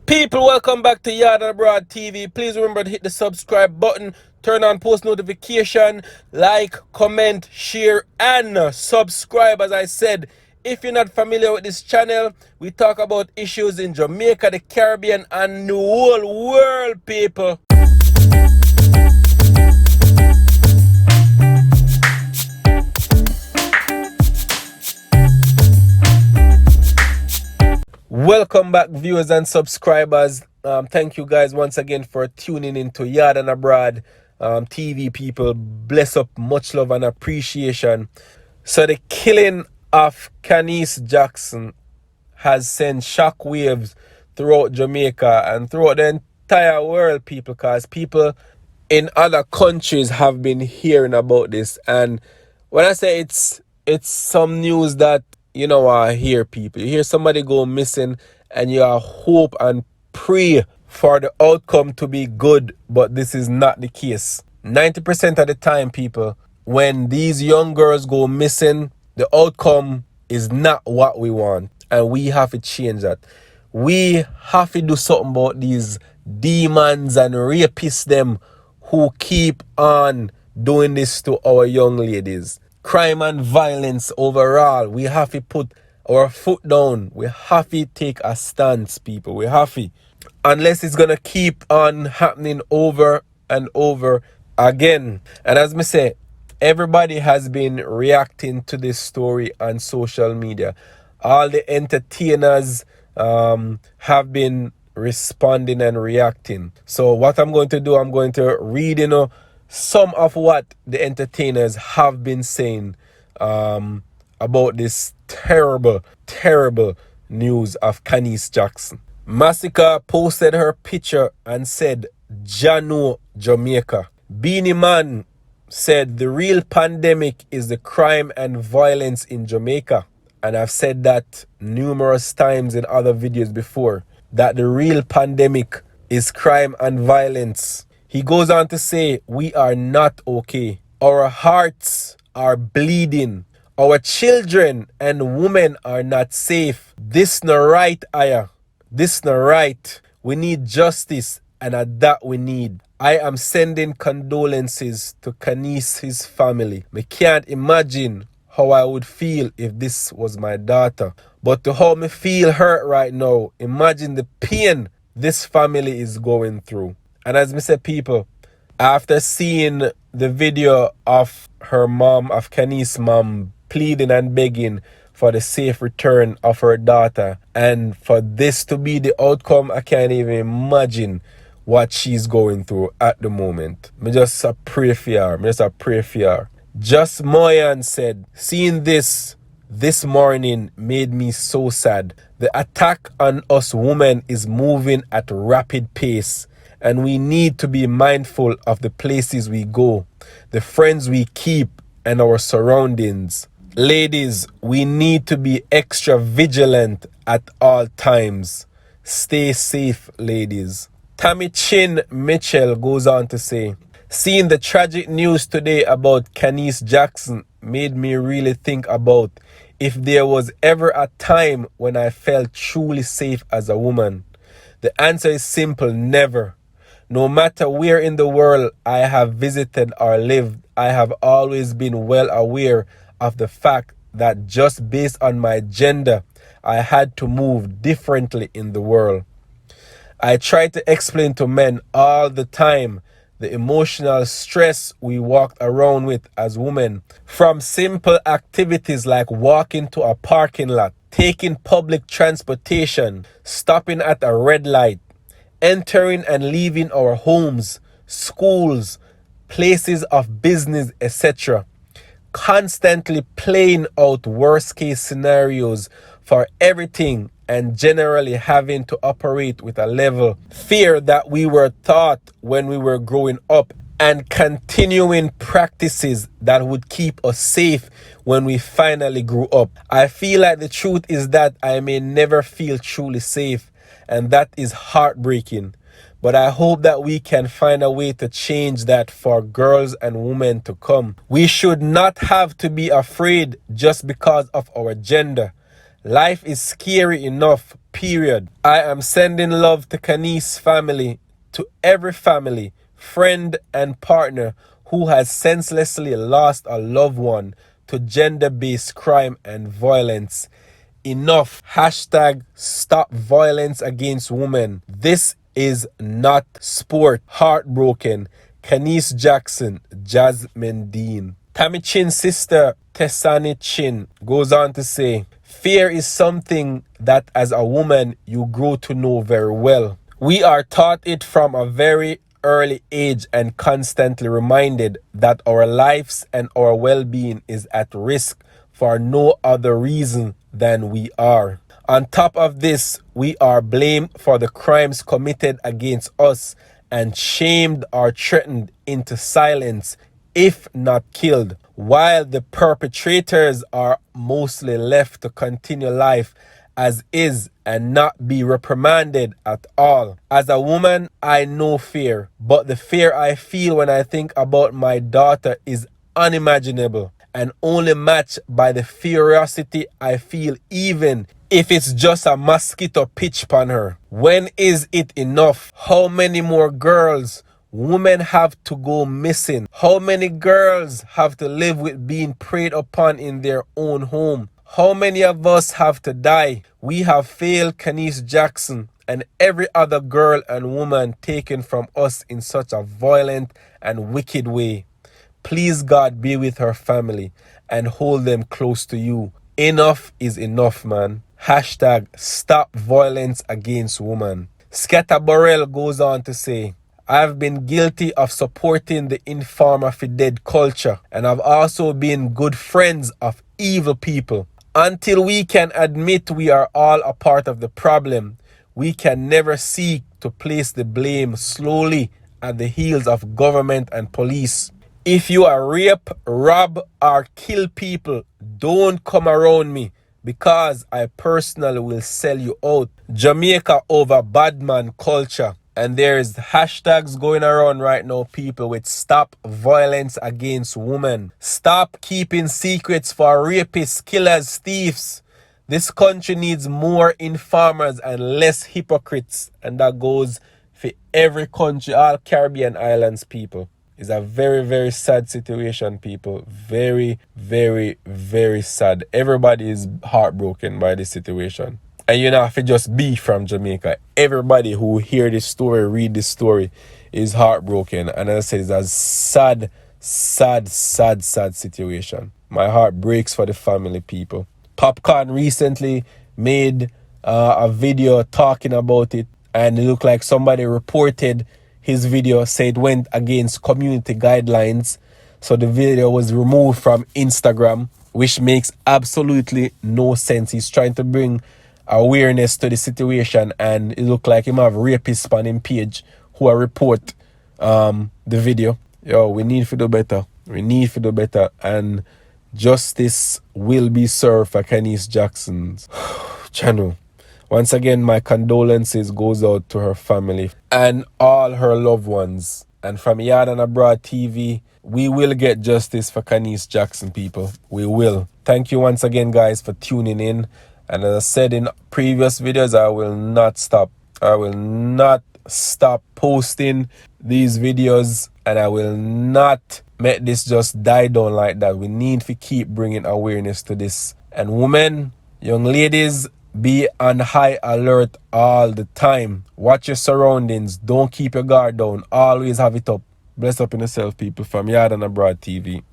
People, welcome back to YaadAndAbroadTV. Please remember to hit the subscribe button, turn on post notification, like, comment, share, and subscribe. As I said, if you're not familiar with this channel, we talk about issues in Jamaica, the Caribbean, and the whole world, people. Welcome back, viewers and subscribers. Thank you guys once again for tuning into Yard and Abroad TV, people. Bless up, much love and appreciation. So the killing of Khanice Jackson has sent shockwaves throughout Jamaica and throughout the entire world, people, because people in other countries have been hearing about this. And when I say it's some news that I hear, people. You hear somebody go missing and you hope and pray for the outcome to be good, but this is not the case. 90% of the time, people, when these young girls go missing, the outcome is not what we want, and we have to change that. We have to do something about these demons and rapists them who keep on doing this to our young ladies. Crime and violence overall, we have to put our foot down. We have to take a stance, people. We have to. Unless it's going to keep on happening over and over again. And as I say, everybody has been reacting to this story on social media. All the entertainers have been responding and reacting. So what I'm going to do, I'm going to read, some of what the entertainers have been saying about this terrible news of Khanice Jackson. Massacre posted her picture and said, Jano, Jamaica. Beanie Man said, the real pandemic is the crime and violence in Jamaica. And I've said that numerous times in other videos before, that the real pandemic is crime and violence. He goes on to say, we are not okay. Our hearts are bleeding. Our children and women are not safe. This no right, Aya. This no right. We need justice, and at that we need. I am sending condolences to Khanice's family. I can't imagine how I would feel if this was my daughter. But to how me feel hurt right now, imagine the pain this family is going through. And as me say, people, after seeing the video of her mom, of Khanice's mom, pleading and begging for the safe return of her daughter, and for this to be the outcome, I can't even imagine what she's going through at the moment. Me just a pray for her. Just Moyan said, seeing this morning made me so sad. The attack on us women is moving at rapid pace. And we need to be mindful of the places we go, the friends we keep, and our surroundings. Ladies, we need to be extra vigilant at all times. Stay safe, ladies. Tammy Chin Mitchell goes on to say, seeing the tragic news today about Khanice Jackson made me really think about if there was ever a time when I felt truly safe as a woman. The answer is simple, never. No matter where in the world I have visited or lived, I have always been well aware of the fact that just based on my gender, I had to move differently in the world. I try to explain to men all the time the emotional stress we walked around with as women, from simple activities like walking to a parking lot, taking public transportation, stopping at a red light, entering and leaving our homes, schools, places of business, etc. Constantly playing out worst case scenarios for everything, and generally having to operate with a level fear that we were taught when we were growing up, and continuing practices that would keep us safe when we finally grew up. I feel like the truth is that I may never feel truly safe, and that is heartbreaking. But I hope that we can find a way to change that for girls and women to come. We should not have to be afraid just because of our gender. Life is scary enough, period. I am sending love to Khanice family, to every family, friend and partner who has senselessly lost a loved one to gender-based crime and violence. Enough. Hashtag stop violence against women. This is not sport. Heartbroken. Khanice Jackson, Jasmine Dean. Tammy Chin's sister, Tessani Chin, goes on to say, fear is something that as a woman you grow to know very well. We are taught it from a very early age and constantly reminded that our lives and our well-being is at risk for no other reason than we are. On top of this, we are blamed for the crimes committed against us and shamed or threatened into silence, if not killed, while the perpetrators are mostly left to continue life as is and not be reprimanded at all. As a woman, I know fear, but the fear I feel when I think about my daughter is unimaginable and only matched by the curiosity I feel even if it's just a mosquito pitch upon her. When is it enough? How many more girls, women have to go missing? How many girls have to live with being preyed upon in their own home? How many of us have to die? We have failed Khanice Jackson and every other girl and woman taken from us in such a violent and wicked way. Please, God, be with her family and hold them close to you. Enough is enough, man. Hashtag stop violence against women. Scatter Burrell goes on to say, I've been guilty of supporting the informer for dead culture, and I've also been good friends of evil people. Until we can admit we are all a part of the problem, we can never seek to place the blame slowly at the heels of government and police. If you are rape, rob, or kill people, don't come around me because I personally will sell you out. Jamaica over badman culture. And there's hashtags going around right now, people, with stop violence against women. Stop keeping secrets for rapists, killers, thieves. This country needs more informers and less hypocrites. And that goes for every country, all Caribbean islands, people. It's a very, very sad situation, people. Very, very, very sad. Everybody is heartbroken by this situation. And you know, if it just be from Jamaica, everybody who hear this story, read this story, is heartbroken. And as I said, it's a sad, sad, sad, sad situation. My heart breaks for the family, people. Popcorn recently made a video talking about it, and it looked like somebody reported his video, said it went against community guidelines. So the video was removed from Instagram, which makes absolutely no sense. He's trying to bring awareness to the situation, and it looked like him have rapists on him page who are report the video. Yo, we need to do better. We need to do better, and justice will be served for Khanice Jackson's channel. Once again, my condolences goes out to her family and all her loved ones. And from YAAD and Abroad TV, we will get justice for Khanice Jackson, people. We will. Thank you once again, guys, for tuning in. And as I said in previous videos, I will not stop. I will not stop posting these videos, and I will not make this just die down like that. We need to keep bringing awareness to this. And women, young ladies, be on high alert all the time. Watch your surroundings. Don't keep your guard down. Always have it up. Bless up in yourself, people. From YAAD and Abroad TV.